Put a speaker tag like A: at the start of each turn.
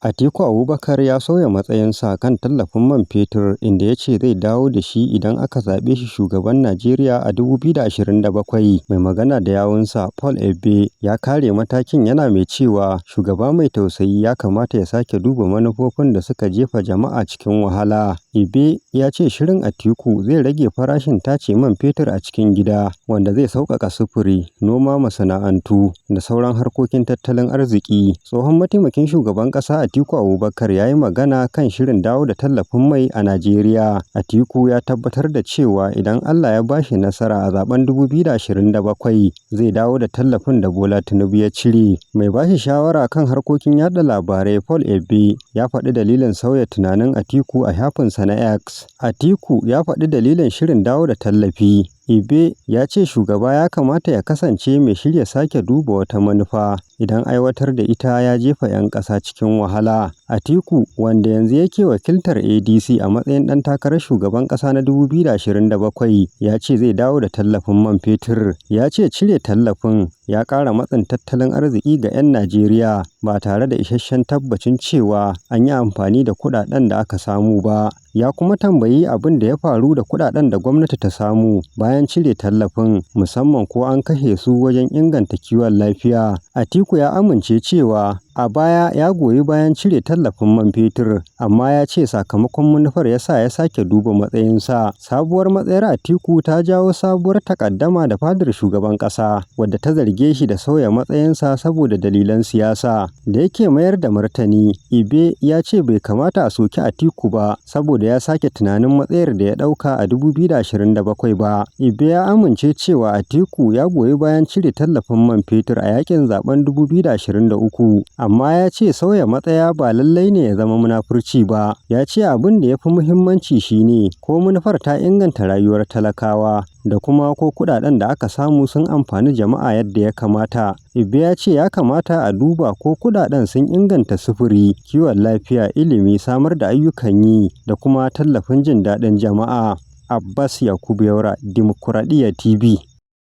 A: Atiku Abubakar ya sauya matsayinsa kan tallafin man fetur, inda ya ce zai dawo da shi idan aka zaɓe shi shugaban Najeriya a 2027. Mai magana da yawunsa, Paul Egbe, ya kare matakin yana mai cewa shugaba mai tausayi ya kamata ya sake duba manufofin da suka jefa jama'a cikin wahala. Egbe ya ce shirin Atiku zai rage farashin tace man fetur a cikin gida, wanda zai sauƙaƙa sufuri, noma, masana'antu da sauran harkokin tattalin arziki. Tsohon mataimakin shugaban ƙasa Atiku Abubakar ya yi magana kan shirin dawo da tallafin mai a Najeriya. Atiku ya tabbatar da cewa idan Allah ya ba shi nasara a zaben 2027 zai dawo da tallafin da Bola Tinubu ya cire. Mai ba shi shawara kan harkokin yaɗa labarai Paul Egbe ya faɗi dalilin sauya tunanin Atiku a shafinsa na X. Atiku ya faɗi dalilin shirin dawo da tallafi. Egbe ya ce shugaba ya kamata ya kasance mai shirya sake duba wata manufa idan aiwatar da ita ya jefa 'yan ƙasa cikin wahala. Atiku, wanda yanzu yake wakiltar ADC a matsayin ɗan takarar shugaban ƙasa na 2027, ya ce zai dawo da tallafin man fetur. Ya ce cire tallafin ya ƙara matsin tattalin arziki ga 'yan Najeriya ba tare da isasshen tabbacin cewa an yi amfani da kuɗaɗen da aka samu ba. Ya kuma tambayi abin da ya faru da kuɗaɗen da gwamnati ta samu bayan cire tallafin, musamman ko an kashe su wajen inganta kiwon lafiya. Atiku ya amince cewa a baya ya goyi bayan cire tallafin man fetur, amma ya ce sakamakon manufar ya sa ya sake duba matsayinsa. Sabuwar matsayar Atiku ta jawo sabuwar takaddama da fadar shugaban ƙasa, wadda ta zarge shi da sauya matsayinsa saboda dalilan siyasa. Da yake mayar da martani, Egbe ya ce bai kamata a soki Atiku ba saboda ya sake tunanin matsayar da ya ɗauka a 2027 ba. Egbe ya amince cewa Atiku ya goyi bayan cire tallafin man fetur a yakin zaben 2023, amma ya ce sauya matsaya ba lallai ne ya zama munafurci ba. Ya ce abin da ya fi muhimmanci shine ko manufar ta inganta rayuwar talakawa da kuma ko kuɗaɗen da aka samu sun amfani jama'a yadda ya kamata. Egbe ya ce ya kamata a duba ko kuɗaɗen sun inganta sufuri, kiwon lafiya, ilimi, samar da ayyukan yi da kuma tallafin jin daɗin jama'a. Abbas Yakubu Yaura, Dimokuraɗiyya TV.